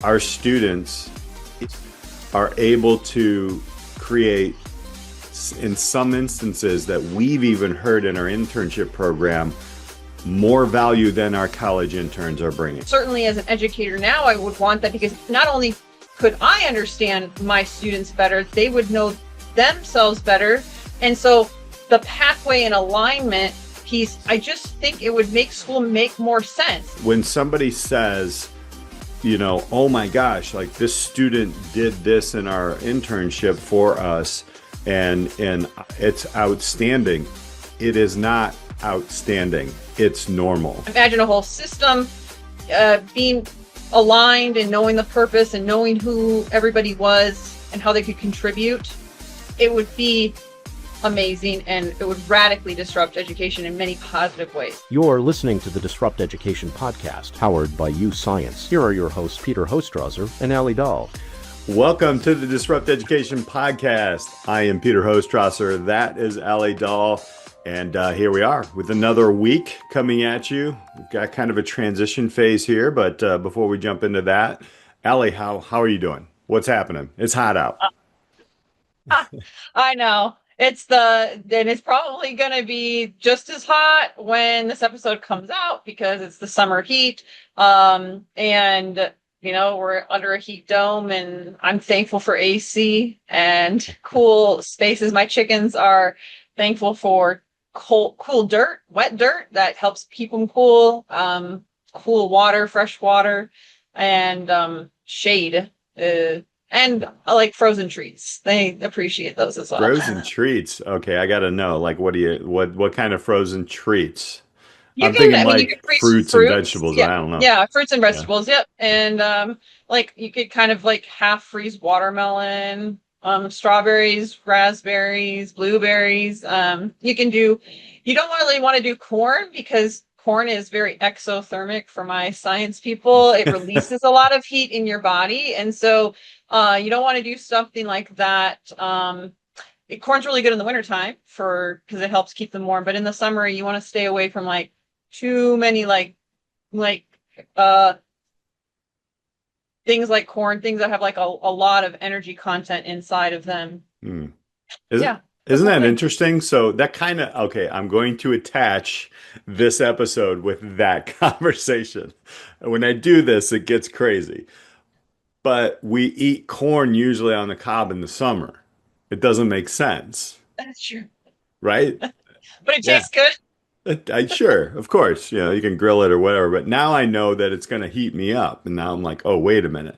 our students are able to create, in some instances that we've even heard in our internship program, more value than our college interns are bringing. Certainly as an educator now, I would want that, because not only could I understand my students better, they would know themselves better. And so the pathway and alignment piece, I just think it would make school make more sense. When somebody says, you know, oh my gosh, like this student did this in our internship for us and it's outstanding. It is not outstanding. It's normal. Imagine a whole system being aligned and knowing the purpose and knowing who everybody was and how they could contribute. It would be amazing, and it would radically disrupt education in many positive ways. You're listening to the Disrupt Education podcast, powered by U Science. Here are your hosts, Peter Hostrawser and Alli Dahl. Welcome to the Disrupt Education podcast. I am Peter Hostrawser. That is Alli Dahl. And here we are with another week coming at you. We've got kind of a transition phase here, but before we jump into that, Alli, how are you doing? What's happening? It's hot out. I know. It's probably going to be just as hot when this episode comes out, because it's the summer heat. And you know, we're under a heat dome, and I'm thankful for AC and cool spaces. My chickens are thankful for cool dirt, wet dirt that helps keep them cool, cool water, fresh water, and shade. And I like frozen treats. They appreciate those as well. Frozen treats. Okay, I got to know. Like, what kind of frozen treats? You can fruits and vegetables. Yeah. I don't know. Yeah, fruits and vegetables. Yeah. Yep. And like you could kind of like half freeze watermelon, strawberries, raspberries, blueberries. You don't really want to do corn, because corn is very exothermic for my science people. It releases a lot of heat in your body. And so you don't want to do something like that. Corn's really good in the wintertime because it helps keep them warm. But in the summer, you want to stay away from like too many things like corn, things that have like a lot of energy content inside of them. Isn't that interesting? So that kind of, okay, I'm going to attach this episode with that conversation. When I do this, it gets crazy. But we eat corn usually on the cob in the summer. It doesn't make sense. That's true. Right? But it tastes good. Sure, of course. You know, you can grill it or whatever. But now I know that it's going to heat me up. And now I'm like, oh, wait a minute.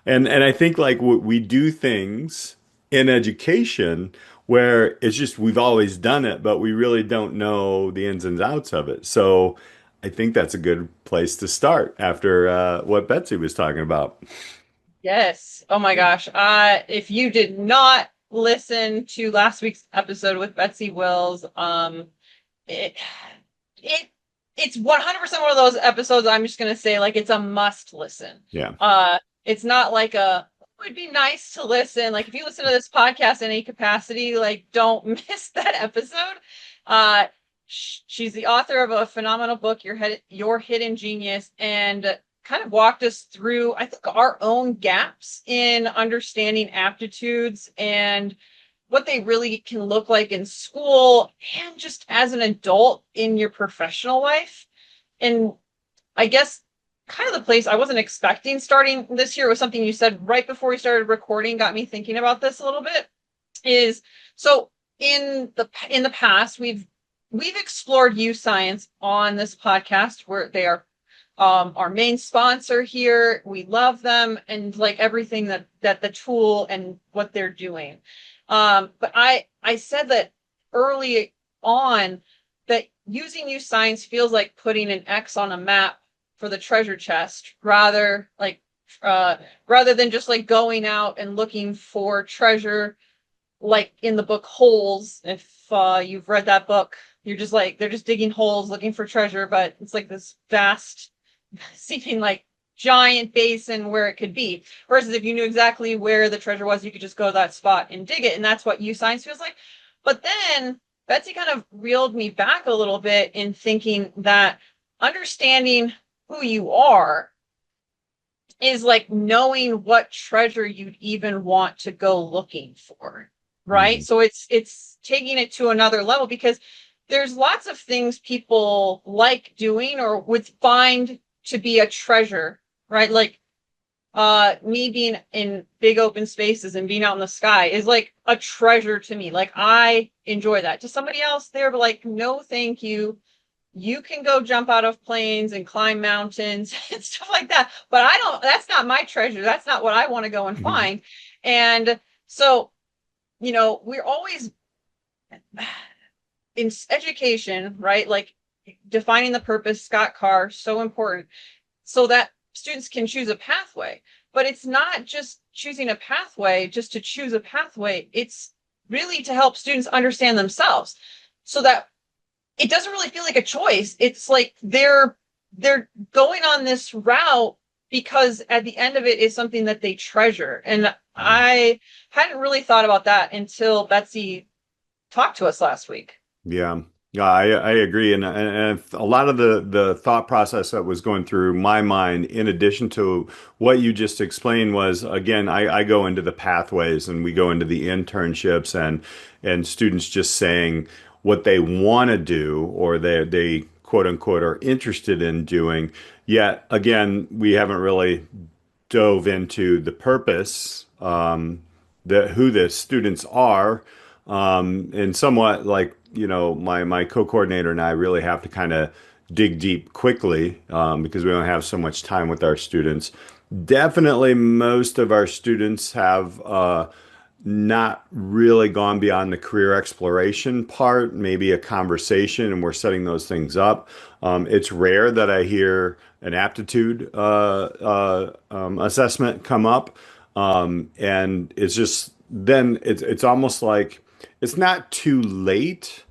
And I think like we do things in education where it's just we've always done it, but we really don't know the ins and outs of it. So I think that's a good place to start after what Betsy was talking about. Yes. Oh my gosh. If you did not listen to last week's episode with Betsy Wills, it's 100% one of those episodes I'm just going to say, like, it's a must listen. Yeah. It's not like it would be nice to listen. Like, if you listen to this podcast in any capacity, like, don't miss that episode. She's the author of a phenomenal book, Your Hidden Genius, and kind of walked us through, I think, our own gaps in understanding aptitudes and what they really can look like in school and just as an adult in your professional life. And I guess kind of the place I wasn't expecting starting this year was something you said right before we started recording, got me thinking about this a little bit, is so in the past, we've explored U Science on this podcast, where they are our main sponsor here. We love them and like everything that the tool and what they're doing. But I said that early on that using U Science feels like putting an X on a map for the treasure chest, rather than just like going out and looking for treasure, like in the book Holes. If you've read that book, you're just like, they're just digging holes looking for treasure, but it's like this vast seeming like giant basin where it could be. Versus if you knew exactly where the treasure was, you could just go to that spot and dig it. And that's what U Science feels like. But then Betsy kind of reeled me back a little bit in thinking that understanding who you are is like knowing what treasure you'd even want to go looking for, right? Mhm. So it's taking it to another level, because there's lots of things people like doing or would find to be a treasure, right? Like me being in big open spaces and being out in the sky is like a treasure to me. Like I enjoy that. To somebody else, they're like, no, thank you. You can go jump out of planes and climb mountains and stuff like that. But I don't, that's not my treasure. That's not what I want to go and find. And so, we're always in education, right? Like defining the purpose, Scott Carr, so important, so that students can choose a pathway. But it's not just choosing a pathway just to choose a pathway. It's really to help students understand themselves, so that it doesn't really feel like a choice. It's like they're going on this route because at the end of it is something that they treasure. And I hadn't really thought about that until Betsy talked to us last week. Yeah. Yeah, I agree. And a lot of the thought process that was going through my mind, in addition to what you just explained, was again, I go into the pathways and we go into the internships and students just saying what they want to do or they quote unquote are interested in doing. Yet again, we haven't really dove into the purpose, who the students are, and somewhat like, my co-coordinator and I really have to kind of dig deep quickly, because we don't have so much time with our students. Definitely, most of our students have not really gone beyond the career exploration part, maybe a conversation, and we're setting those things up. It's rare that I hear an aptitude assessment come up. And it's just then it's almost like it's not too late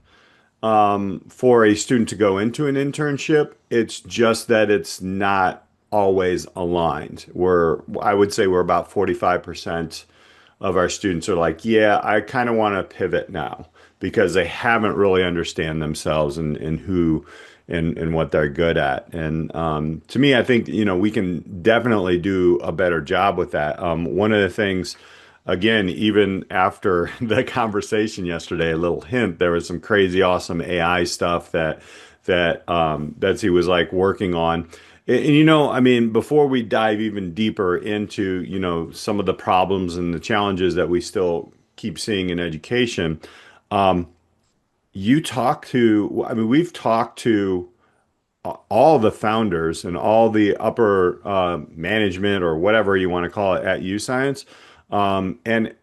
for a student to go into an internship. It's just that it's not always aligned. I would say we're about 45% of our students are like, yeah, I kind of want to pivot now because they haven't really understand themselves and who and what they're good at. And to me, I think, we can definitely do a better job with that. One of the things, again, even after the conversation yesterday, a little hint, there was some crazy, awesome AI stuff that Betsy was like working on. And I mean, before we dive even deeper into, some of the problems and the challenges that we still keep seeing in education, I mean, we've talked to all the founders and all the upper management or whatever you want to call it at UScience, and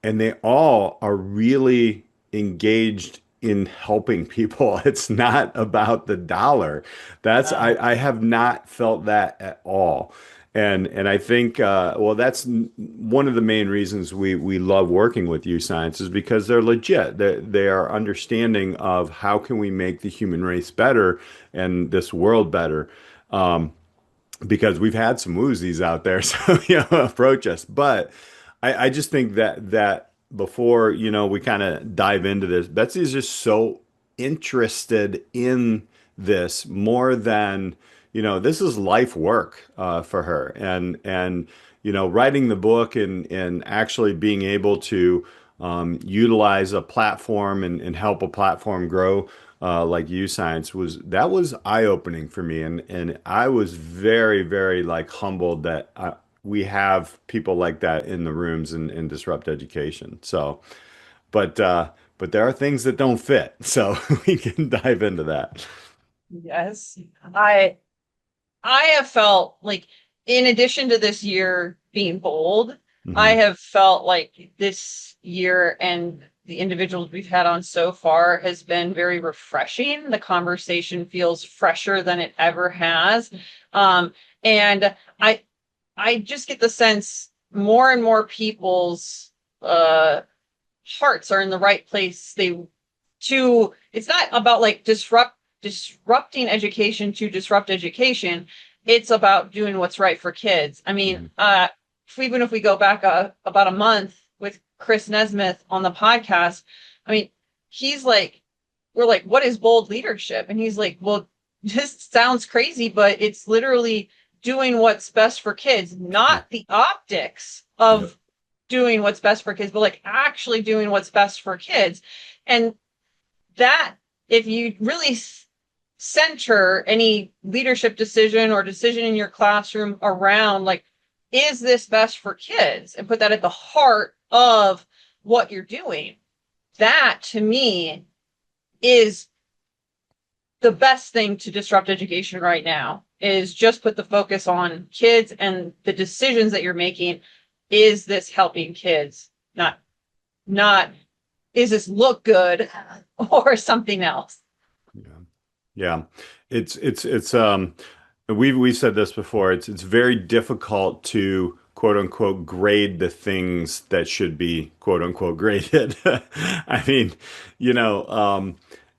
they all are really engaged in helping people. It's not about the dollar. Wow. I have not felt that at all. And I think well, that's one of the main reasons we love working with UScience is because they're legit. They are understanding of how can we make the human race better and this world better. Because we've had some woozies out there, so approach us. But I just think that before we kind of dive into this, Betsy's just so interested in this more than this is life work for her, and writing the book and actually being able to utilize a platform and help a platform grow like UScience was eye-opening for me, and I was very, very like humbled that we have people like that in the rooms and disrupt education. So, but there are things that don't fit, so we can dive into that. Yes. I I have felt like, in addition to this year being bold, I Hmm. have felt like this year and the individuals we've had on so far has been very refreshing. The conversation feels fresher than it ever has. And I just get the sense more and more people's hearts are in the right place. It's not about like disrupting education to disrupt education. It's about doing what's right for kids. I mean, Hmm. even if we go back about a month with Chris Nesmith on the podcast, I mean, he's like, we're like, what is bold leadership? And he's like, well, this sounds crazy, but it's literally doing what's best for kids, not the optics of doing what's best for kids, but like actually doing what's best for kids. And that, if you really center any leadership decision or decision in your classroom around like, is this best for kids, and put that at the heart of what you're doing, that to me is the best thing to disrupt education right now, is just put the focus on kids and the decisions that you're making. Is this helping kids? Not is this look good or something else? Yeah. Yeah. It's we said this before. It's very difficult to quote unquote grade the things that should be quote unquote graded. I mean, you know,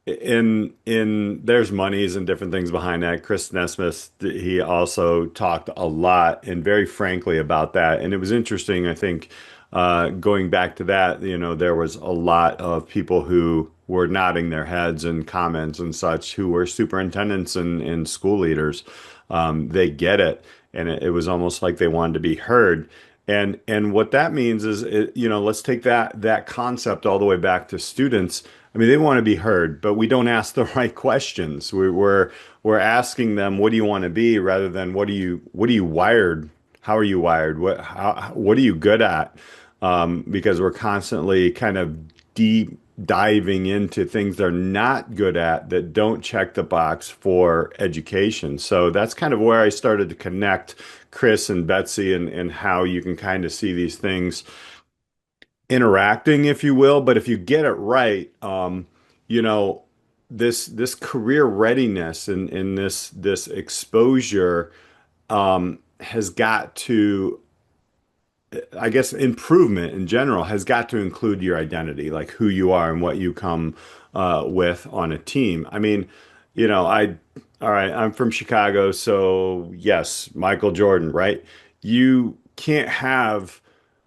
in there's monies and different things behind that. Chris Nesmith, he also talked a lot and very frankly about that. And it was interesting, I think, going back to that, you know, there was a lot of people who were nodding their heads and comments and such who were superintendents and school leaders. They get it. And it was almost like they wanted to be heard. And what that means is, you know, let's take that concept all the way back to students. I mean, they want to be heard, but we don't ask the right questions. We're asking them, what do you want to be, rather than what are you wired? How are you wired? What are you good at? Because we're constantly kind of deep diving into things they're not good at, that don't check the box for education. So that's kind of where I started to connect Chris and Betsy, and how you can kind of see these things interacting, if you will. But if you get it right, you know, this career readiness and this exposure has got to, I guess, improvement in general has got to include your identity, like who you are and what you come with on a team. I mean, you know, all right, I'm from Chicago, so yes, Michael Jordan, right? You can't have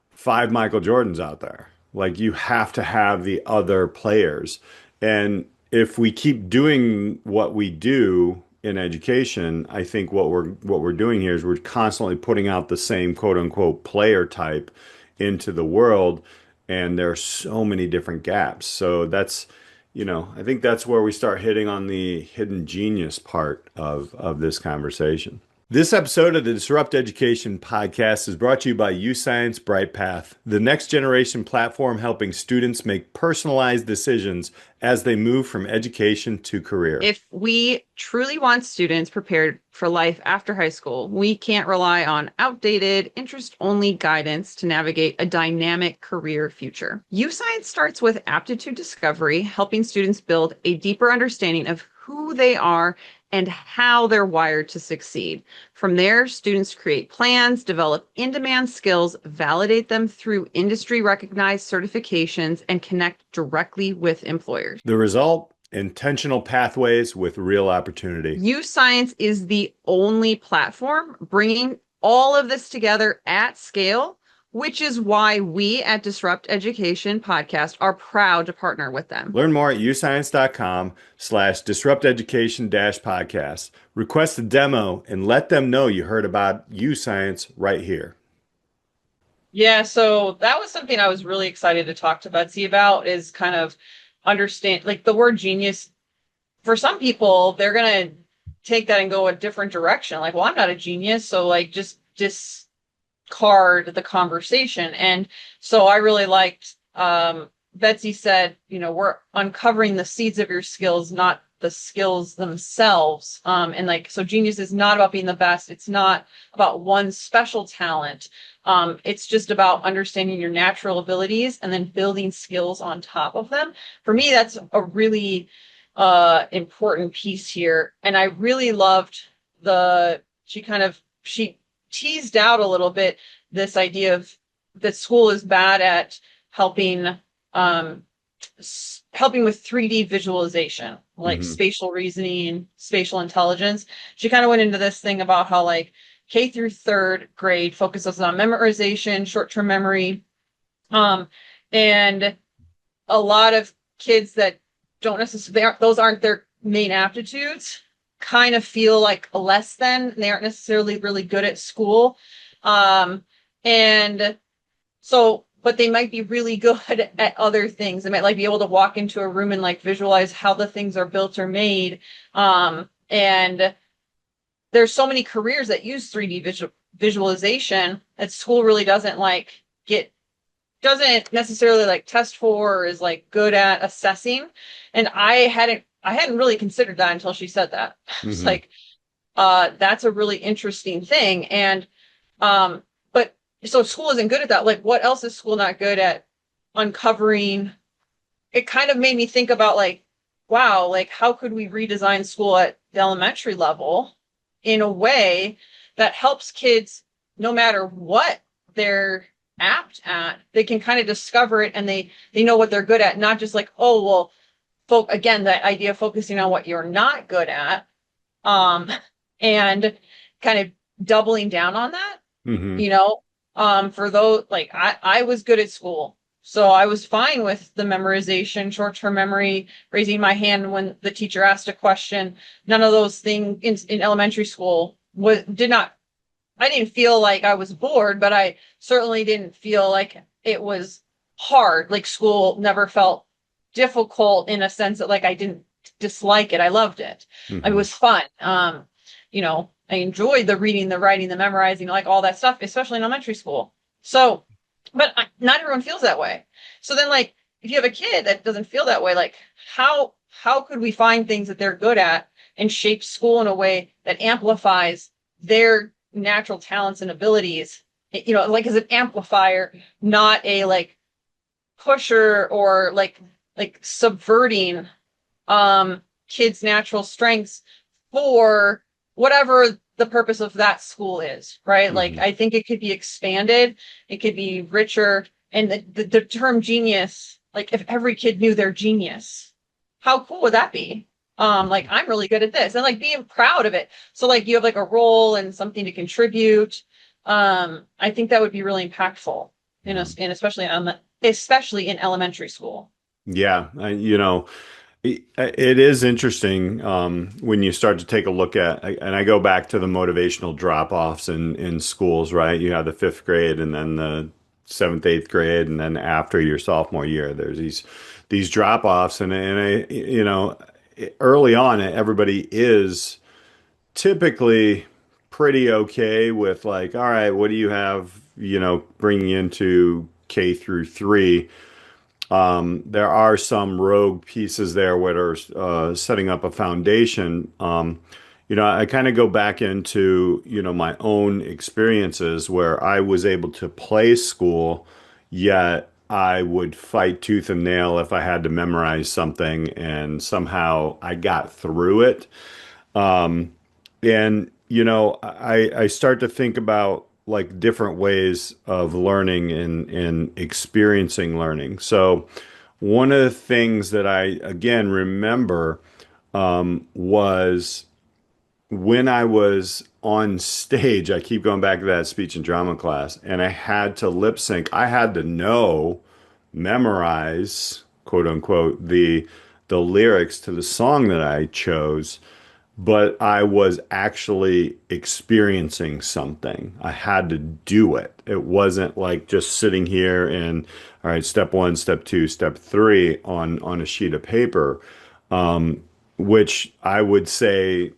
five Michael Jordans out there. Like, you have to have the other players. And if we keep doing what we do in education, I think what we're doing here is we're constantly putting out the same quote unquote player type into the world, and there are so many different gaps. So that's, you know, I think that's where we start hitting on the hidden genius part of this conversation. This episode of the Disrupt Education podcast is brought to you by UScience BrightPath, the next generation platform helping students make personalized decisions as they move from education to career. If we truly want students prepared for life after high school, we can't rely on outdated, interest-only guidance to navigate a dynamic career future. UScience starts with aptitude discovery, helping students build a deeper understanding of who they are and how they're wired to succeed. From there, students create plans, develop in-demand skills, validate them through industry-recognized certifications, and connect directly with employers. The result? Intentional pathways with real opportunity. UScience is the only platform bringing all of this together at scale, which is why we at Disrupt Education Podcast are proud to partner with them. Learn more at uscience.com/disrupteducation-podcast. Request a demo and let them know you heard about UScience right here. Yeah, so that was something I was really excited to talk to Betsy about, is kind of understand, like, the word genius. For some people, they're going to take that and go a different direction. Like, well, I'm not a genius, so like just discard the conversation. And so I really liked, Betsy said, you know, we're uncovering the seeds of your skills, not the skills themselves. And like, so genius is not about being the best. It's not about one special talent. It's just about understanding your natural abilities and then building skills on top of them. For me, that's a really important piece here. And I really loved she teased out a little bit this idea of that school is bad at helping with 3D visualization, like spatial reasoning, spatial intelligence. She kind of went into this thing about how like K through third grade focuses on memorization, short-term memory. And a lot of kids that don't necessarily, those aren't their main aptitudes, kind of feel like less than. They aren't necessarily really good at school. And so, but they might be really good at other things. They might like be able to walk into a room and like visualize how the things are built or made. And there's so many careers that use 3D visualization that school really doesn't like doesn't necessarily like test for or is like good at assessing. And I hadn't really considered that until she said that. It's Hmm. like, that's a really interesting thing. And, but so school isn't good at that. Like, what else is school not good at uncovering? It kind of made me think about like, wow, like how could we redesign school at the elementary level in a way that helps kids no matter what they're apt at, they can kind of discover it and they know what they're good at, not just like, oh, well, again, that idea of focusing on what you're not good at, um, and kind of doubling down on that, Hmm. you know, for those like I was good at school. So I was fine with the memorization, short-term memory, raising my hand when the teacher asked a question. None of those things in elementary school did not, I didn't feel like I was bored, but I certainly didn't feel like it was hard. Like school never felt difficult in a sense that like I didn't dislike it. I loved it. It Hmm. was fun. I enjoyed the reading, the writing, the memorizing, like all that stuff, especially in elementary school. So, but not everyone feels that way. So then, like, if you have a kid that doesn't feel that way, like how could we find things that they're good at and shape school in a way that amplifies their natural talents and abilities? Like as an amplifier, not a like pusher or like subverting kids' natural strengths for whatever the purpose of that school is, right? Like Hmm. I think it could be expanded, it could be richer, and the term genius, like if every kid knew their genius, how cool would that be? Like I'm really good at this, and like being proud of it. So like you have like a role and something to contribute. I think that would be really impactful, Yeah. and especially in elementary school. Yeah. It is interesting when you start to take a look at, and I go back to the motivational drop-offs in schools, right? You have the fifth grade and then the seventh, eighth grade, and then after your sophomore year, there's these drop-offs, early on, everybody is typically pretty okay with like, all right, what do you have, bringing into K through three? There are some rogue pieces there that are setting up a foundation. I kind of go back into, my own experiences where I was able to play school, yet I would fight tooth and nail if I had to memorize something, and somehow I got through it. And I start to think about like different ways of learning and experiencing learning. So one of the things that I again remember was when I was on stage. I keep going back to that speech and drama class, and I had to lip sync. I had to memorize, quote unquote, the lyrics to the song that I chose, but I was actually experiencing something. I had to do it. It wasn't like just sitting here and, all right, step one, step two, step three on a sheet of paper, which I would say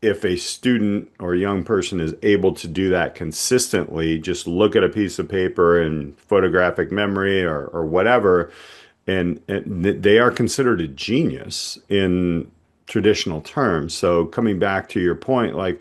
if a student or a young person is able to do that consistently, just look at a piece of paper and photographic memory or whatever, and they are considered a genius in traditional terms. So coming back to your point, like,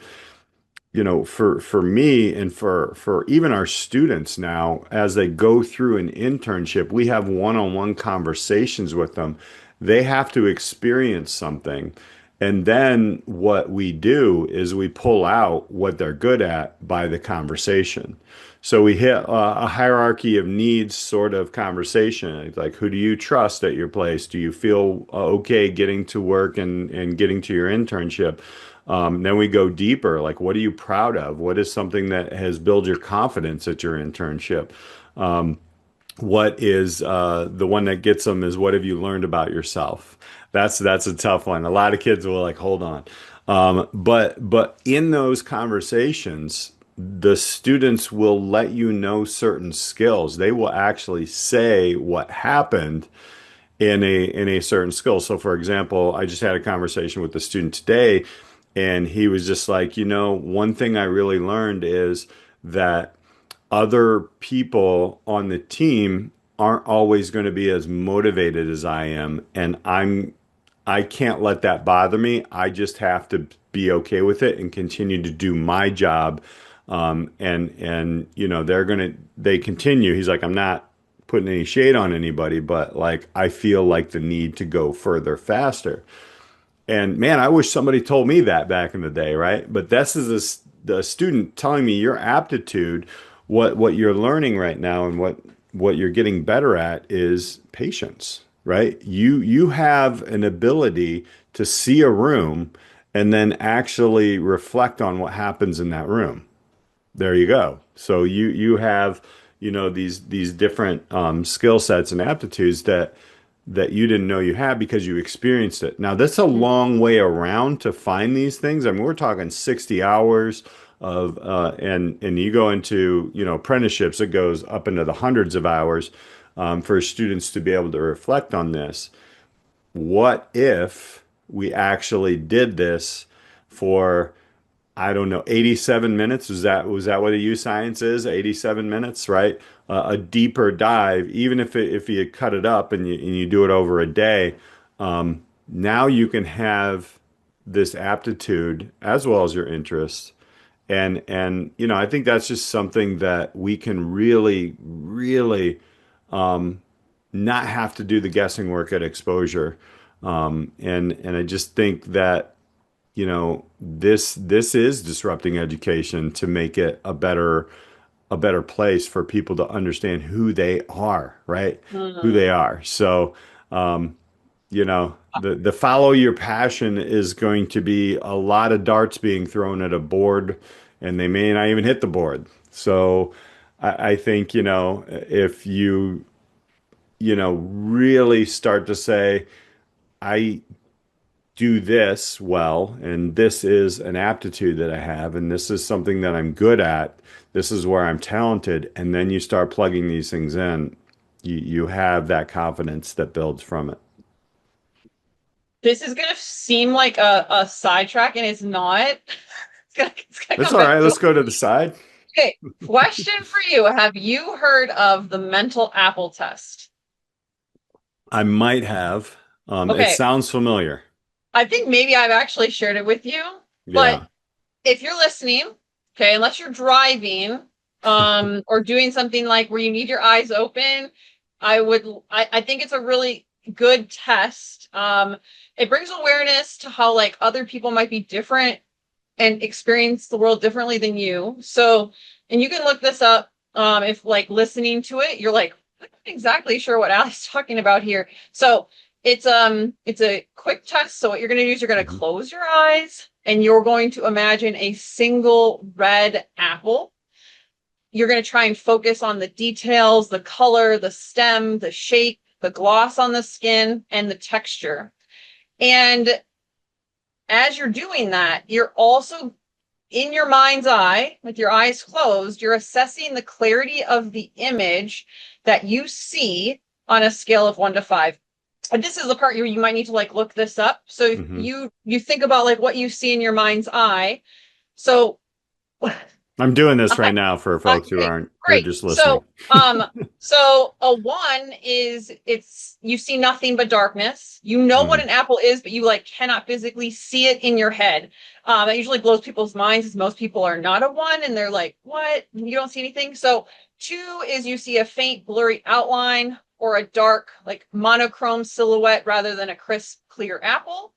for me and for even our students now, as they go through an internship, we have one-on-one conversations with them. They have to experience something. And then what we do is we pull out what they're good at by the conversation. So we hit a hierarchy of needs sort of conversation. It's like, who do you trust at your place? Do you feel okay getting to work and getting to your internship? Then we go deeper, like what are you proud of? What is something that has built your confidence at your internship? What is the one that gets them is what have you learned about yourself? That's a tough one. A lot of kids will like, hold on. But in those conversations, the students will let you know certain skills. They will actually say what happened in a certain skill. So for example, I just had a conversation with a student today, and he was just like, one thing I really learned is that other people on the team aren't always going to be as motivated as I am, and I can't let that bother me. I just have to be okay with it and continue to do my job. And they continue. He's like, I'm not putting any shade on anybody, but like I feel like the need to go further faster. And man, I wish somebody told me that back in the day, right? But this is the student telling me your aptitude, what you're learning right now, and what you're getting better at is patience, right? You have an ability to see a room and then actually reflect on what happens in that room. There you go. So you have, these different skill sets and aptitudes that you didn't know you had because you experienced it. Now, that's a long way around to find these things. I mean, we're talking 60 hours of and you go into, apprenticeships, it goes up into the hundreds of hours for students to be able to reflect on this. What if we actually did this for, I don't know, 87 minutes? Was that what a U Science is? 87 minutes, right? A deeper dive, even if you cut it up and you do it over a day, now you can have this aptitude as well as your interests. And I think that's just something that we can really, really not have to do the guessing work at exposure. And I just think that this is disrupting education to make it a better place for people to understand who they are, right? Who Mhm. they are. So, the follow your passion is going to be a lot of darts being thrown at a board, and they may not even hit the board. So, I think, if really start to say, I do this well, and this is an aptitude that I have, and this is something that I'm good at. This is where I'm talented, and then you start plugging these things in. You have that confidence that builds from it. This is gonna seem like a sidetrack, and it's not. It's gonna That's come all back right. to. Let's go to the side. Okay, question for you. Have you heard of the mental apple test? I might have. It Okay, sounds familiar. I think maybe I've actually shared it with you, but Yeah. if you're listening, okay, unless you're driving, or doing something like where you need your eyes open, I think it's a really good test. It brings awareness to how like other people might be different and experience the world differently than you. So, and you can look this up. If like listening to it, you're like, I'm not exactly sure what Allie's talking about here. So it's a quick test. So what you're going to do is you're going to Mhm. close your eyes and you're going to imagine a single red apple. You're going to try and focus on the details, the color, the stem, the shape, the gloss on the skin, and the texture. And as you're doing that, you're also in your mind's eye, with your eyes closed, you're assessing the clarity of the image that you see on a scale of 1 to 5. And this is the part you might need to like look this up. So Mhm. you think about like what you see in your mind's eye. So I'm doing this right now for folks who okay, aren't, who are great. just listening. So a 1 is it's you see nothing but darkness. You know what Mm. an apple is, but you like cannot physically see it in your head. That usually blows people's minds, as most people are not a 1, and they're like, "What? You don't see anything?" So 2 is you see a faint, blurry outline or a dark, like monochrome silhouette rather than a crisp, clear apple.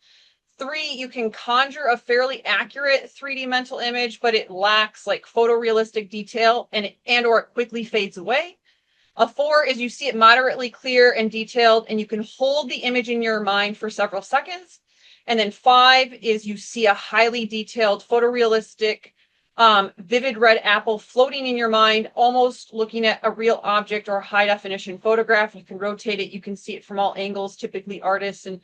3, you can conjure a fairly accurate 3D mental image, but it lacks like photorealistic detail and or it quickly fades away. A 4 is you see it moderately clear and detailed, and you can hold the image in your mind for several seconds. And then 5 is you see a highly detailed, photorealistic, vivid red apple floating in your mind, almost looking at a real object or a high definition photograph. You can rotate it, you can see it from all angles. Typically, artists and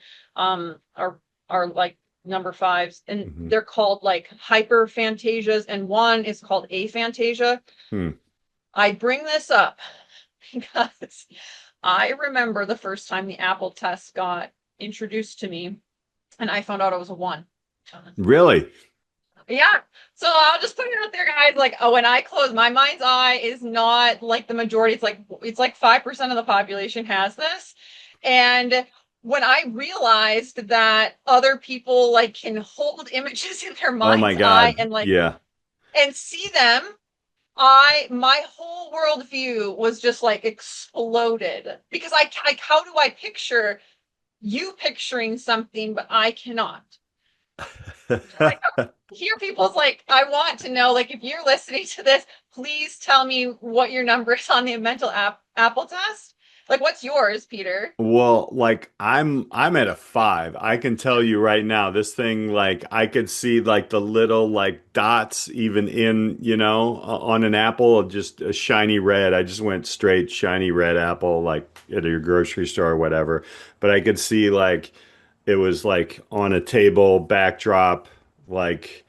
are like number fives, and Hmm. they're called like hyperphantasias, and one is called aphantasia. Hmm. I bring this up because I remember the first time the Apple test got introduced to me, and I found out it was a one. Really? Yeah. So I'll just put it out there, guys. Like, oh, when I close, my mind's eye is not like the majority. It's like 5% of the population has this. And when I realized that other people like can hold images in their Oh my mind's eye God. and like Yeah. and see them, my whole worldview was just like exploded because like how do I picture you picturing something, but I cannot. Like hear people's like I want to know like if you're listening to this, please tell me what your number is on the Apple test. Like what's yours, Peter? Well, like I'm at a five. I can tell you right now, this thing like I could see like the little like dots even in, on an apple, just a shiny red. I just went straight shiny red apple like at your grocery store or whatever. But I could see like it was like on a table backdrop, like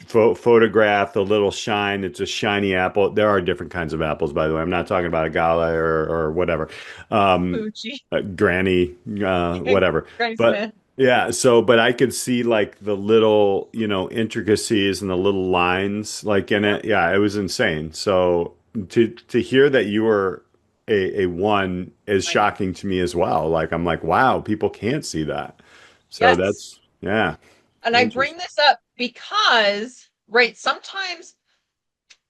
photograph the little shine. It's a shiny apple. There are different kinds of apples, by the way. I'm not talking about a gala or whatever, Fuji. granny, whatever. Granny But Smith. yeah, but I could see like the little, intricacies and the little lines like in Yep. it. Yeah, it was insane. So to hear that you were a one is I know. shocking to me as well. Like I'm like, wow, people can't see that. So Yes. that's yeah, And I bring interesting. this up because, right, sometimes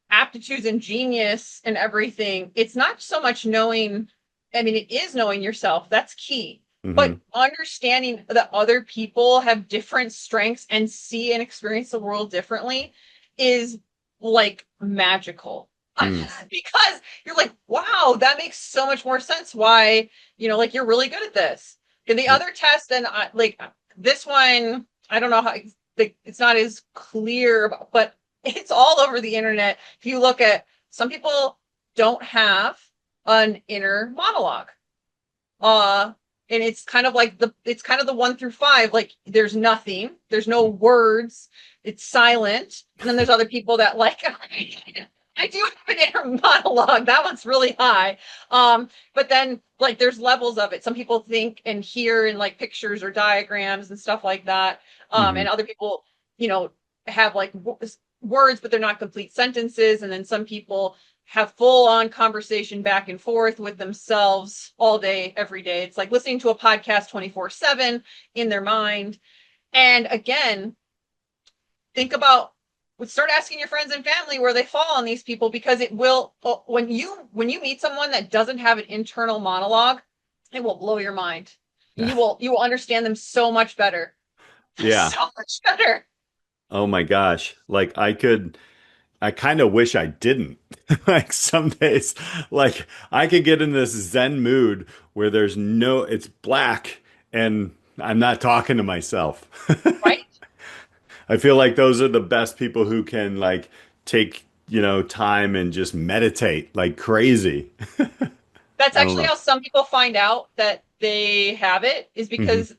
aptitudes and genius and everything, it's not so much knowing, I mean, it is knowing yourself. That's key. But Hmm. understanding that other people have different strengths and see and experience the world differently is like magical. Mm. Because you're like, wow, that makes so much more sense why, like you're really good at this. And the other test, and like this one, I don't know how like, it's not as clear, but it's all over the internet. If you look at some people don't have an inner monologue. Uh and it's kind of the 1 through 5. Like there's nothing, there's no words, it's silent. And then there's other people that like I do have an inner monologue. That one's really high. But then like there's levels of it. Some people think and hear in like pictures or diagrams and stuff like that. And Hmm. other people, you know, have like words, but they're not complete sentences. And then some people have full on conversation back and forth with themselves all day, every day. It's like listening to a podcast 24/7 in their mind. And again, think about start asking your friends and family where they fall on these people because it will when you meet someone that doesn't have an internal monologue, it will blow your mind. You will understand them so much better. Yeah. So much better. Oh my gosh. Like I kind of wish I didn't. Like some days, like I could get in this Zen mood where it's black and I'm not talking to myself. Right. I feel like those are the best people who can like take, time and just meditate like crazy. That's I don't actually know. how some people find out that they have it is Hmm. because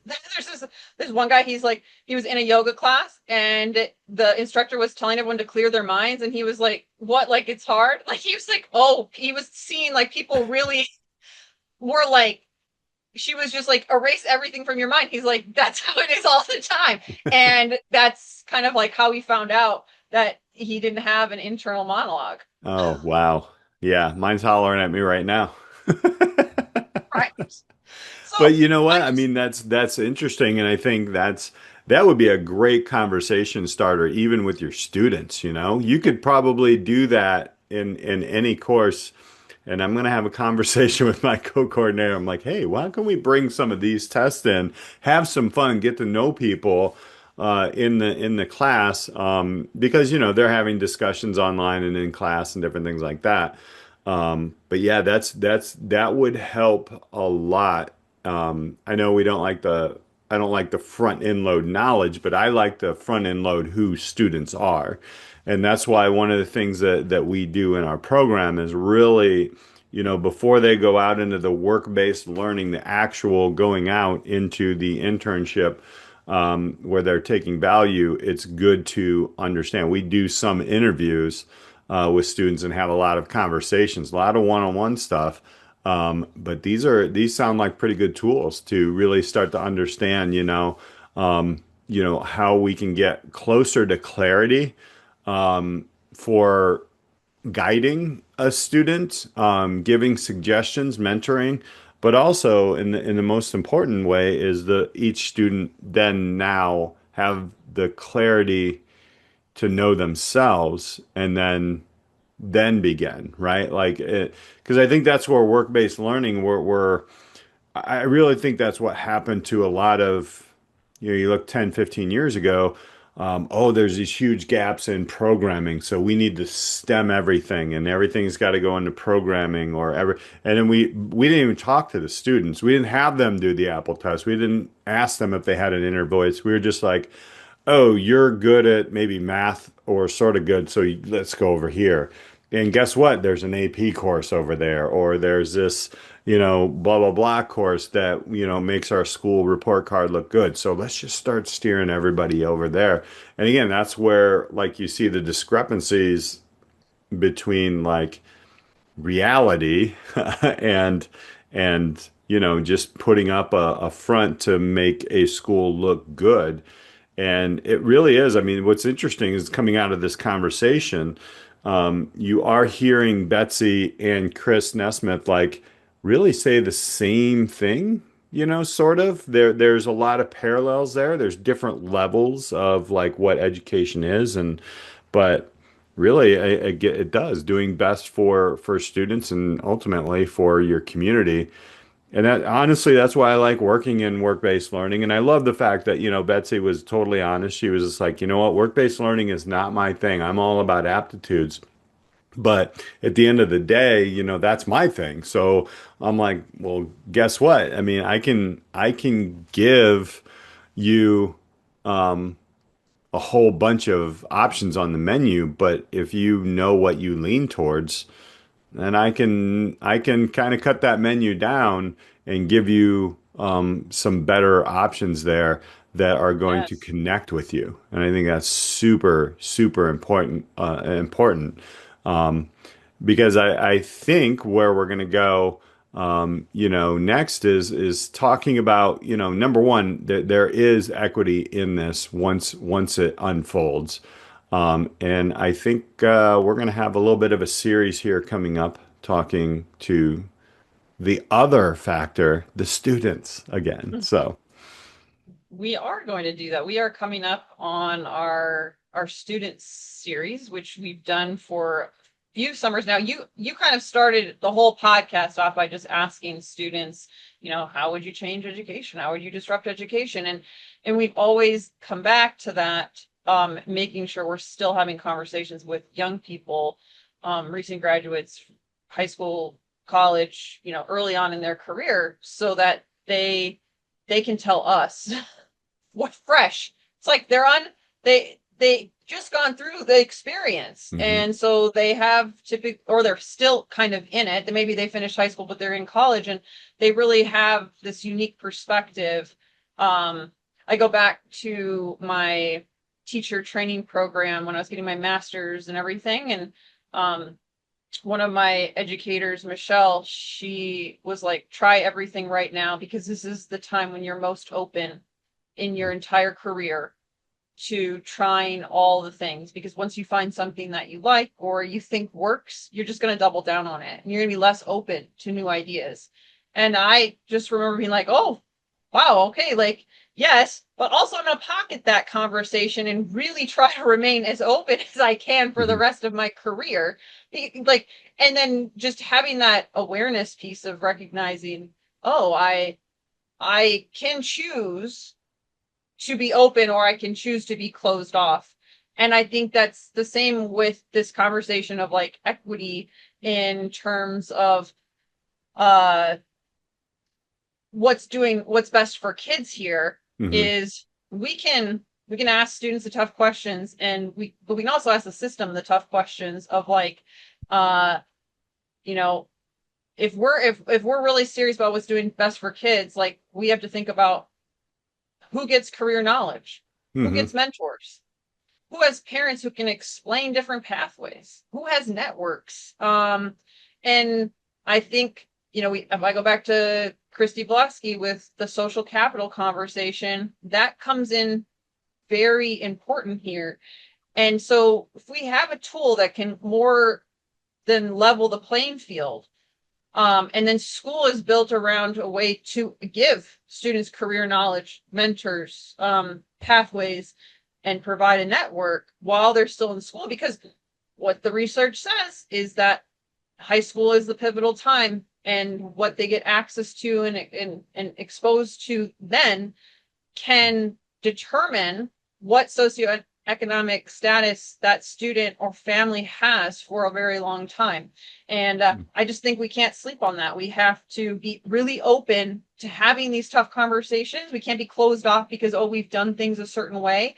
there's one guy, he's like he was in a yoga class and the instructor was telling everyone to clear their minds and he was like, what, like it's hard? Like he was like, oh, he was seeing like people really were like she was just like erase everything from your mind. He's like, that's how it is all the time. And that's kind of like how he found out that he didn't have an internal monologue. Oh, wow. Yeah, mine's hollering at me right now. Right. So But you know I what? I just mean, that's interesting, and I think that would be a great conversation starter, even with your students. You could probably do that in any course. And I'm going to have a conversation with my co-coordinator. I'm like, hey, why can we bring some of these tests in, have some fun, get to know people in the class, because they're having discussions online and in class and different things like that. But yeah, that would help a lot. I know I don't like the front end load knowledge, but I like the front end load who students are. And that's why one of the things that we do in our program is really, before they go out into the work-based learning, the actual going out into the internship, where they're taking value, it's good to understand. We do some interviews with students and have a lot of conversations, a lot of one-on-one stuff. But these sound like pretty good tools to really start to understand, how we can get closer to clarity for guiding a student, giving suggestions, mentoring, but also in the most important way is the each student then now have the clarity to know themselves and then begin, right? Like it, because I think that's where work-based learning, where I really think that's what happened to a lot of, you look 10, 15 years ago, oh, there's these huge gaps in programming. So we need to STEM everything and everything's got to go into programming and then we didn't even talk to the students. We didn't have them do the Apple test. We didn't ask them if they had an inner voice. We were just like, oh, you're good at maybe math or sort of good. So let's go over here. And guess what? There's an AP course over there, or there's this, blah, blah, blah course that, makes our school report card look good. So let's just start steering everybody over there. And again, that's where, like, you see the discrepancies between like reality and, just putting up a front to make a school look good. And it really is. I mean, what's interesting is coming out of this conversation, you are hearing Betsy and Chris Nesmith like really say the same thing, sort of. There's a lot of parallels there. There's different levels of like what education is, but really, it does doing best for students and ultimately for your community. And that honestly, that's why I like working in work-based learning. And I love the fact that, Betsy was totally honest. She was just like, you know what, work-based learning is not my thing. I'm all about aptitudes. But at the end of the day, that's my thing. So I'm like, well, guess what? I mean, I can give you a whole bunch of options on the menu, but if you know what you lean towards, and I can kind of cut that menu down and give you some better options there that are going to Yes. connect with you. And I think that's super, super important because I think where we're going to go, next is talking about, number one, there is equity in this once it unfolds. And I think we're going to have a little bit of a series here coming up talking to the other factor, the students again. So, We are going to do that. We are coming up on our student series, which we've done for a few summers now. You kind of started the whole podcast off by just asking students, how would you change education? How would you disrupt education? And we've always come back to that, making sure we're still having conversations with young people, recent graduates, high school, college, early on in their career, so that they can tell us what fresh. It's like they just gone through the experience. mhm. And so they have typically, or they're still kind of in it. Maybe they finished high school, but they're in college and they really have this unique perspective. I go back to my teacher training program when I was getting my master's and everything. And one of my educators, Michelle, she was like, try everything right now because this is the time when you're most open in your entire career to trying all the things. Because once you find something that you like or you think works, you're just going to double down on it and you're going to be less open to new ideas. And I just remember being like, oh, wow, okay, like, yes, but also I'm going to pocket that conversation and really try to remain as open as I can for the Mhm. rest of my career. Like, and then just having that awareness piece of recognizing, oh, I can choose to be open or I can choose to be closed off. And I think that's the same with this conversation of like equity in terms of uh what's best for kids here Mhm. is we can ask students the tough questions but we can also ask the system the tough questions of like uh you know if we're really serious about what's doing best for kids, like we have to think about who gets career knowledge, who Hmm. gets mentors, who has parents who can explain different pathways, who has networks. And I think, if I go back to Christy Blasky with the social capital conversation, that comes in very important here. And so if we have a tool that can more than level the playing field, and then school is built around a way to give students career knowledge, mentors, pathways, and provide a network while they're still in school. Because what the research says is that high school is the pivotal time, and what they get access to and exposed to then can determine what socioeconomic status that student or family has for a very long time. And I just think we can't sleep on that. We have to be really open to having these tough conversations. We can't be closed off because, oh, we've done things a certain way,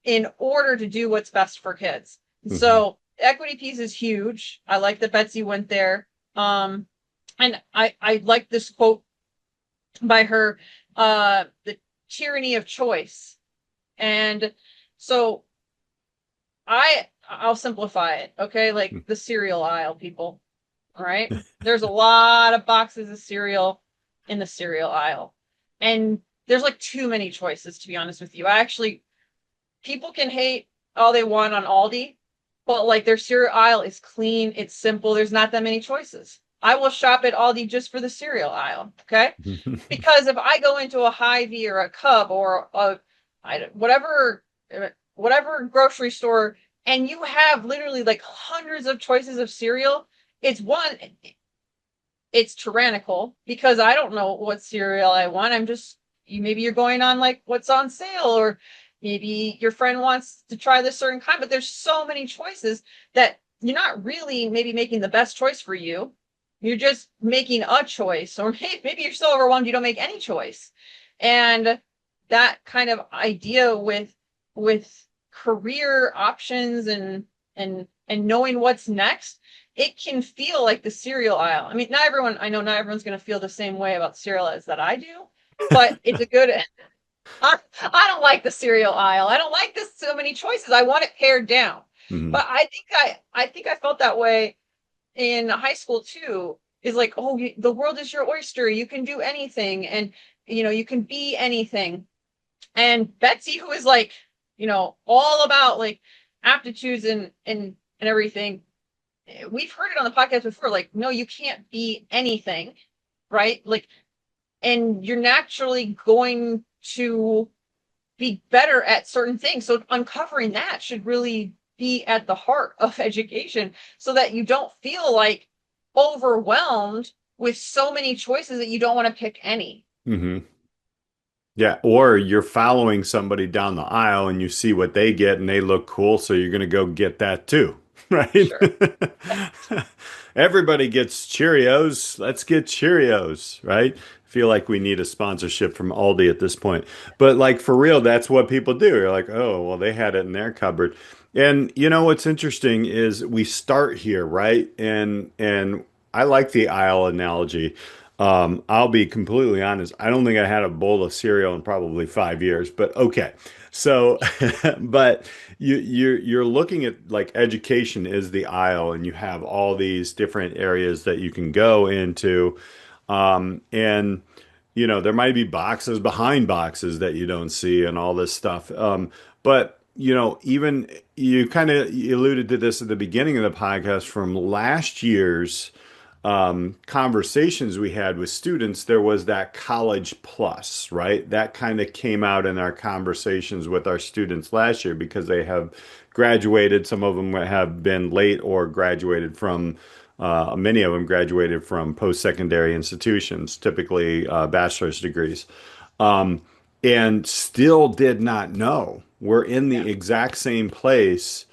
in order to do what's best for kids. Hmm. So equity piece is huge. I like that Betsy went there. And I like this quote by her, the tyranny of choice. And so I'll simplify it, okay? Like the cereal aisle, people. All right. There's a lot of boxes of cereal in the cereal aisle. And there's like too many choices, to be honest with you. People can hate all they want on Aldi, but like their cereal aisle is clean, it's simple, there's not that many choices. I will shop at Aldi just for the cereal aisle, okay? Because if I go into a Hy-Vee or a Cub or whatever grocery store, and you have literally like hundreds of choices of cereal, it's one, it's tyrannical because I don't know what cereal I want. Maybe you're going on like what's on sale, or maybe your friend wants to try this certain kind, but there's so many choices that you're not really maybe making the best choice for you. You're just making a choice, or maybe you're so overwhelmed you don't make any choice. And that kind of idea with career options and knowing what's next, it can feel like the cereal aisle. I mean, I know not everyone's going to feel the same way about cereal as that I do, but it's a good, I don't like the cereal aisle. I don't like this so many choices. I want it pared down. Hmm. But I think I felt that way in high school too. Is like, oh, the world is your oyster. You can do anything, and you can be anything. And Betsy, who is like, all about like aptitudes and everything, we've heard it on the podcast before. Like, no, you can't be anything, right? Like, and you're naturally going to be better at certain things. So uncovering that should really be at the heart of education, so that you don't feel like overwhelmed with so many choices that you don't want to pick any. Hmm. Yeah, or you're following somebody down the aisle and you see what they get and they look cool, so you're going to go get that too, right? Sure. Everybody gets Cheerios. Let's get Cheerios, right? I feel like we need a sponsorship from Aldi at this point. But like for real, that's what people do. You're like, oh, well, they had it in their cupboard. And you know what's interesting is we start here, right? And I like the aisle analogy. I'll be completely honest. I don't think I had a bowl of cereal in probably 5 years, but okay. So, but you're looking at like education is the aisle, and you have all these different areas that you can go into, and there might be boxes behind boxes that you don't see and all this stuff. But even you kind of alluded to this at the beginning of the podcast from last year's conversations we had with students, there was that college plus, right? That kind of came out in our conversations with our students last year because they have graduated. Some of them have been late or graduated from, many of them graduated from post-secondary institutions, typically bachelor's degrees, um, and still did not know. We're in Yeah. the exact same place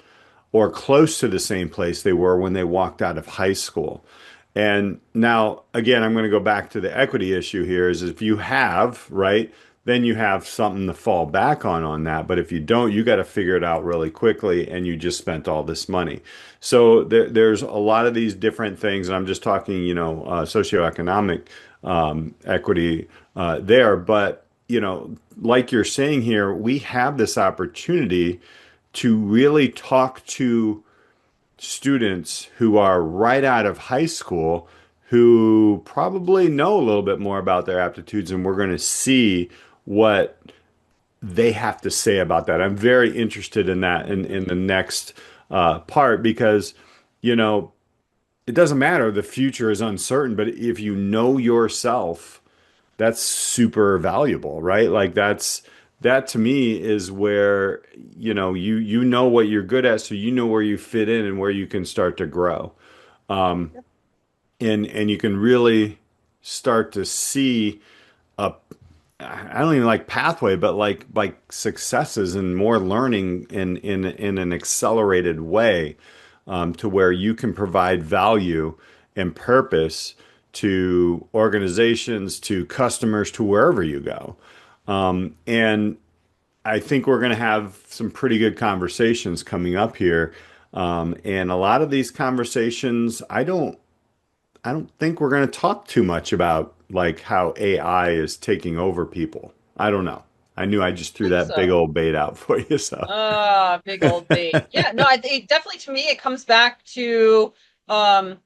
or close to the same place they were when they walked out of high school. And now, again, I'm going to go back to the equity issue here is if you have, right, then you have something to fall back on that. But if you don't, you got to figure it out really quickly and you just spent all this money. So there's a lot of these different things. And I'm just talking, socioeconomic equity there. But like you're saying here, we have this opportunity to really talk to students who are right out of high school who probably know a little bit more about their aptitudes, and we're going to see what they have to say about that. I'm very interested in that in the next part because, you know, it doesn't matter. The future is uncertain, but if you know yourself, that's super valuable, right? Like that to me is where, you know what you're good at, so you know where you fit in and where you can start to grow. Um, and you can really start to see a I don't even like pathway, but like successes and more learning in an accelerated way, to where you can provide value and purpose to organizations, to customers, to wherever you go. And I think we're going to have some pretty good conversations coming up here. And a lot of these conversations, I don't think we're going to talk too much about like how AI is taking over people. I don't know. I knew I just threw think that big so. old bait out for you. So, Ah, big old bait. Yeah, no, I think definitely to me it comes back to um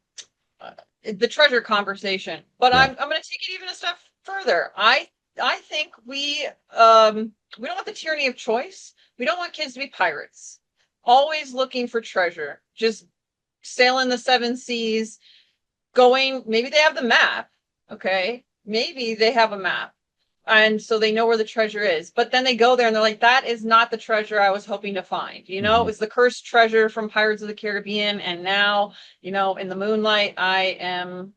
the treasure conversation. But yeah. I'm going to take it even a step further. I think we don't want the tyranny of choice. We don't want kids to be pirates, always looking for treasure, just sailing the seven seas, going. Maybe they have the map. Okay, maybe they have a map, and so they know where the treasure is, but then they go there and they're like, that is not the treasure I was hoping to find. It Hmm. was the cursed treasure from Pirates of the Caribbean, and now, in the moonlight I am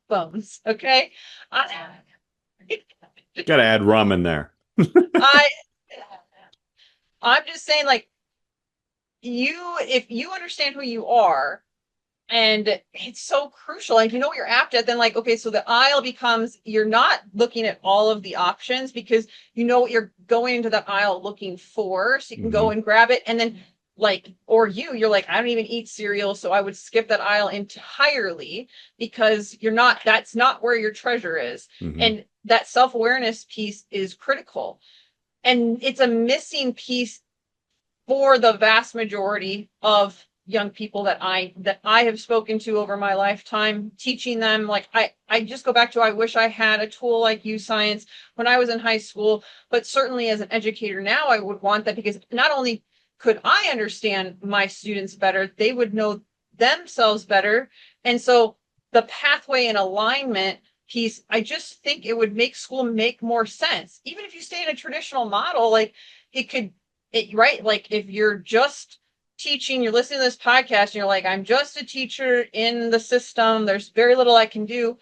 bones. Okay. I, Got to add rum in there. I I'm just saying, like, if you understand who you are, and it's so crucial. And if you know what you're apt at, then, like, okay, so the aisle becomes, you're not looking at all of the options because you know what you're going into that aisle looking for. So you can go Hmm. and grab it. And then, like, or you're like, I don't even eat cereal. So I would skip that aisle entirely because that's not where your treasure is. Hmm. And that self-awareness piece is critical. And it's a missing piece for the vast majority of young people that I have spoken to over my lifetime, teaching them. Like, I just go back to, I wish I had a tool like Science when I was in high school, but certainly as an educator now, I would want that, because not only could I understand my students better, they would know themselves better. And so the pathway and alignment piece, I just think it would make school make more sense. Even if you stay in a traditional model, like, it could right? Like, if you're just teaching, you're listening to this podcast, and you're like, I'm just a teacher in the system, there's very little I can do.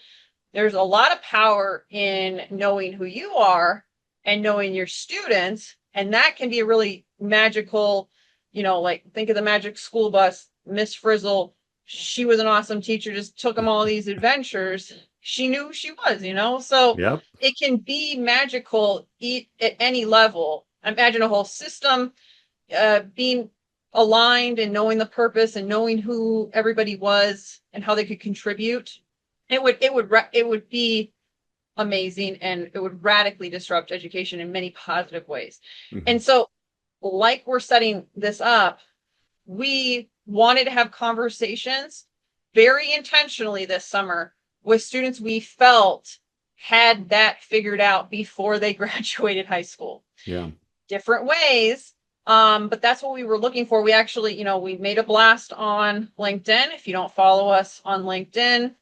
There's a lot of power in knowing who you are and knowing your students. And that can be a really magical, like, think of the magic school bus, Miss Frizzle. She was an awesome teacher, just took them all these adventures. She knew who she was. So Yep. it can be magical at any level. Imagine a whole system being aligned and knowing the purpose and knowing who everybody was and how they could contribute. It would be amazing, and it would radically disrupt education in many positive ways. Hmm. And so, like, we're setting this up, we wanted to have conversations very intentionally this summer with students we felt had that figured out before they graduated high school. Yeah. Different ways. But that's what we were looking for. We actually, we made a blast on LinkedIn. If you don't follow us on LinkedIn,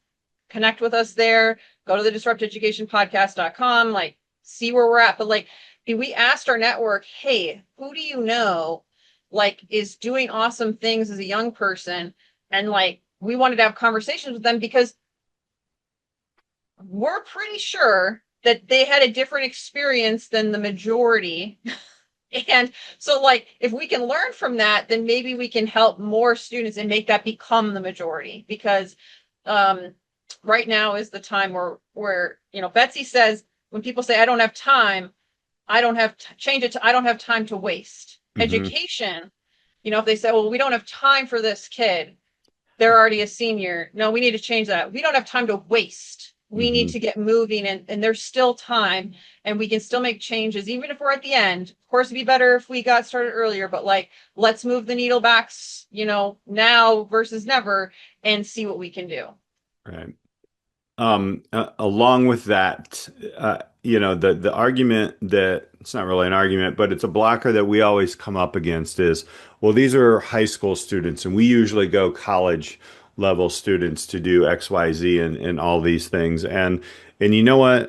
connect with us there. Go to the disrupteducationpodcast.com, like, see where we're at. But, like, we asked our network, hey, who do you know, like, is doing awesome things as a young person? And, like, we wanted to have conversations with them because we're pretty sure that they had a different experience than the majority. And so, like, if we can learn from that, then maybe we can help more students and make that become the majority. Because right now is the time where Betsy says, when people say, I don't have time, I don't have change it to, I don't have time to waste. Hmm. Education, if they say, well, we don't have time for this kid, they're already a senior. No, we need to change that. We don't have time to waste. we need to get moving, and there's still time, and we can still make changes, even if we're at the end. Of course, it'd be better if we got started earlier, but like, let's move the needle back, now versus never, and see what we can do. Right. Along with that, the argument that it's not really an argument, but it's a blocker that we always come up against is, well, these are high school students, and we usually go college level students to do X, Y, Z, and all these things. And you know what?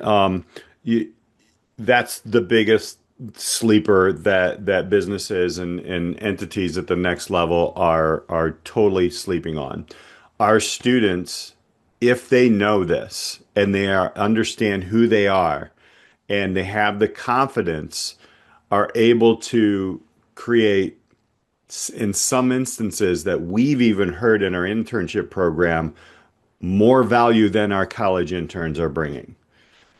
That's the biggest sleeper that businesses and entities at the next level are totally sleeping on. Our students, if they know this and understand who they are and they have the confidence, are able to create, in some instances that we've even heard in our internship program, more value than our college interns are bringing.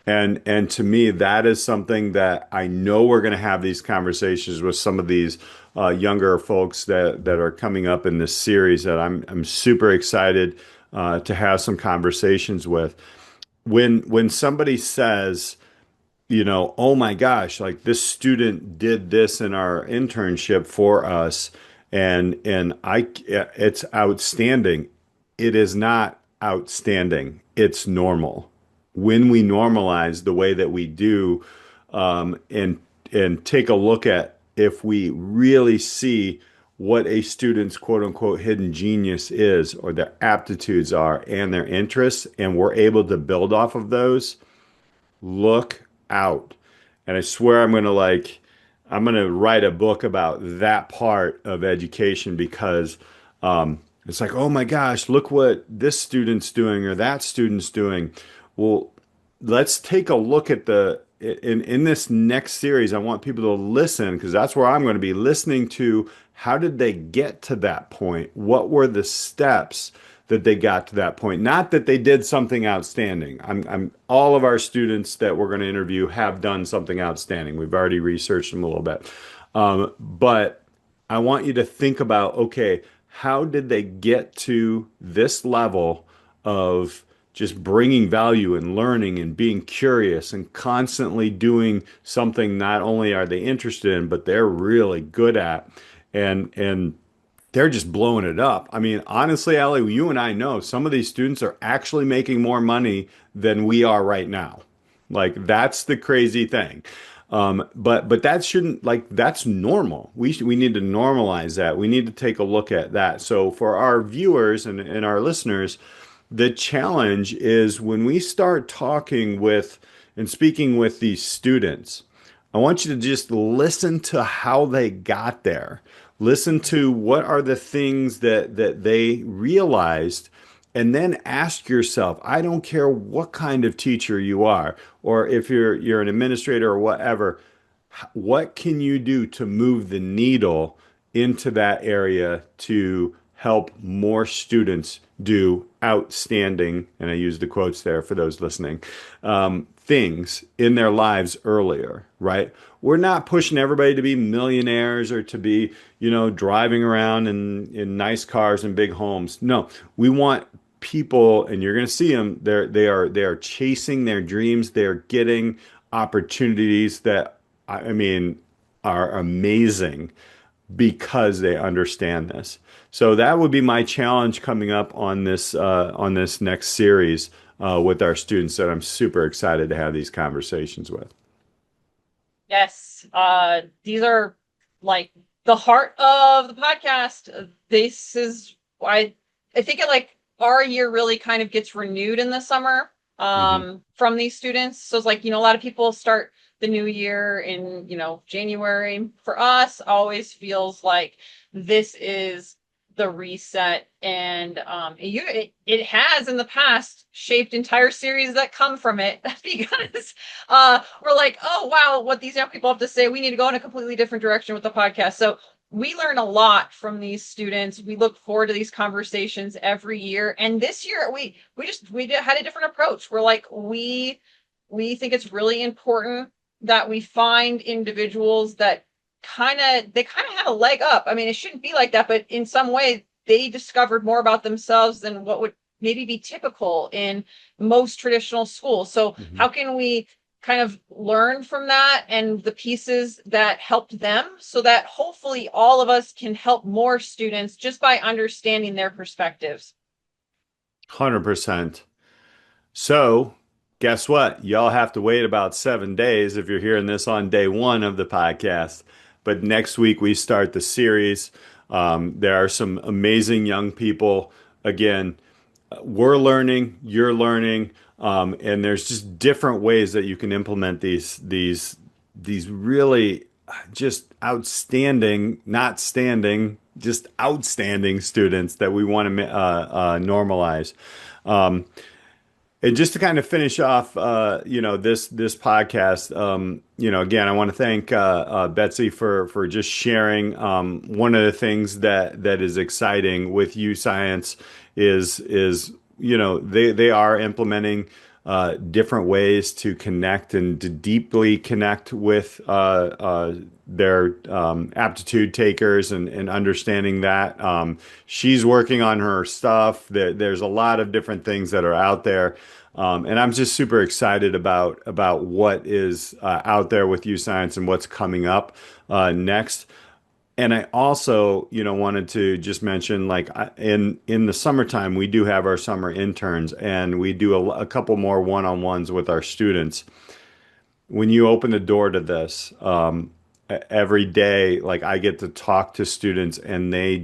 And to me, that is something that I know we're going to have these conversations with some of these younger folks that are coming up in this series that I'm super excited to have some conversations with. When somebody says, oh my gosh, like this student did this in our internship for us, and it's outstanding. It is not outstanding. It's normal. When we normalize the way that we do, and take a look at if we really see what a student's quote unquote hidden genius is, or their aptitudes are, and their interests, and we're able to build off of those, look out. And I swear I'm gonna write a book about that part of education, because it's like, oh my gosh, look what this student's doing or that student's doing. Well, let's take a look at in this next series. I want people to listen, because that's where I'm going to be listening to, how did they get to that point? What were the steps that they got to that point? Not that they did something outstanding. All of our students that we're going to interview have done something outstanding. We've already researched them a little bit. But I want you to think about, okay, how did they get to this level of just bringing value and learning and being curious and constantly doing something not only are they interested in, but they're really good at, and they're just blowing it up. I mean, honestly, Allie, you and I know some of these students are actually making more money than we are right now. Like, that's the crazy thing. But that shouldn't, like, that's normal. We need to normalize that. We need to take a look at that. So for our viewers and our listeners, the challenge is when we start talking with and speaking with these students, I want you to just listen to how they got there. Listen to what are the things that they realized, and then ask yourself, I don't care what kind of teacher you are, or if you're an administrator or whatever, what can you do to move the needle into that area to help more students do outstanding, and I use the quotes there for those listening, things in their lives earlier, right? We're not pushing everybody to be millionaires or to be, driving around in nice cars and big homes. No, we want people, and you're going to see them, they are chasing their dreams. They're getting opportunities that, I mean, are amazing, because they understand this. So that would be my challenge coming up on this next series with our students that I'm super excited to have these conversations with. Yes, these are like the heart of the podcast. This is why I think our year really kind of gets renewed in the summer from these students. So it's like, a lot of people start the new year in, January. For us, always feels like this is the reset, and it has in the past shaped entire series that come from it, because we're like, oh wow, what these young people have to say, we need to go in a completely different direction with the podcast. So we learn a lot from these students. We look forward to these conversations every year, and this year we had a different approach. We're like, we think it's really important that we find individuals that kind of had a leg up. I mean, it shouldn't be like that, but in some way they discovered more about themselves than what would maybe be typical in most traditional schools. So how can we kind of learn from that and the pieces that helped them so that hopefully all of us can help more students just by understanding their perspectives? 100%. So, guess what? Y'all have to wait about 7 days if you're hearing this on day one of the podcast. But next week we start the series. There are some amazing young people. Again, we're learning, you're learning, and there's just different ways that you can implement these really just outstanding, not standing, just outstanding students that we want to normalize. And just to kind of finish off, this podcast, again, I want to thank Betsy for just sharing. One of the things that is exciting with U Science is they are implementing different ways to connect and to deeply connect with their aptitude takers and understanding that. She's working on her stuff. There's a lot of different things that are out there. And I'm just super excited about what is out there with U Science and what's coming up next. And I also, wanted to just mention, like in the summertime, we do have our summer interns, and we do a couple more one-on-ones with our students. When you open the door to this, every day, like I get to talk to students, and they're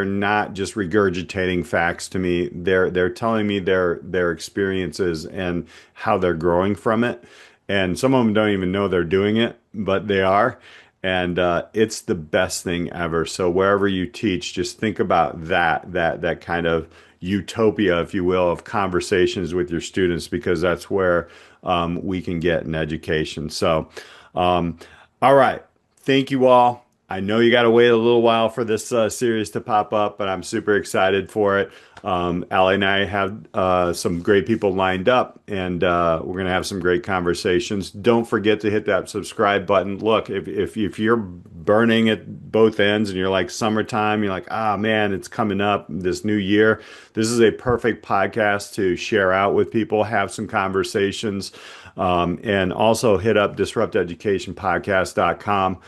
not just regurgitating facts to me. They're telling me their experiences and how they're growing from it. And some of them don't even know they're doing it, but they are. And it's the best thing ever. So wherever you teach, just think about that kind of utopia, if you will, of conversations with your students, because that's where we can get an education. So, all right. Thank you all. I know you got to wait a little while for this series to pop up, but I'm super excited for it. Alli and I have some great people lined up, and we're going to have some great conversations. Don't forget to hit that subscribe button. Look, if you're burning at both ends and you're like summertime, you're like, man, it's coming up this new year. This is a perfect podcast to share out with people, have some conversations, and also hit up disrupteducationpodcast.com.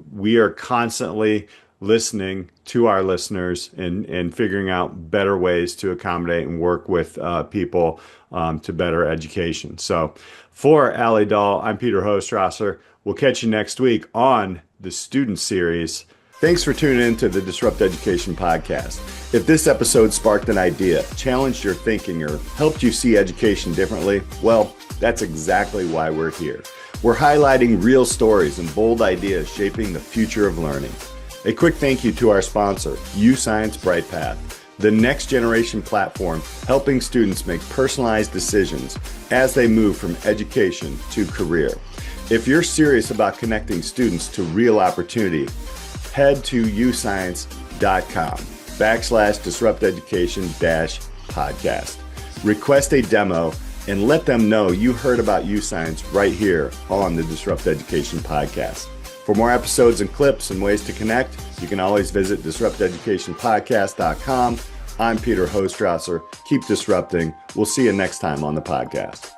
We are constantly listening to our listeners and figuring out better ways to accommodate and work with people to better education. So for Alli Dahl, I'm Peter Hostrawser. We'll catch you next week on the student series. Thanks for tuning in to the Disrupt Education podcast. If this episode sparked an idea, challenged your thinking, or helped you see education differently, well, that's exactly why we're here. We're highlighting real stories and bold ideas shaping the future of learning. A quick thank you to our sponsor, U Science BrightPath, the next generation platform helping students make personalized decisions as they move from education to career. If you're serious about connecting students to real opportunity, head to uscience.com/disrupteducation-podcast. Request a demo and let them know you heard about U Science right here on the Disrupt Education podcast. For more episodes and clips and ways to connect, you can always visit disrupteducationpodcast.com. I'm Peter Hostrawser. Keep disrupting. We'll see you next time on the podcast.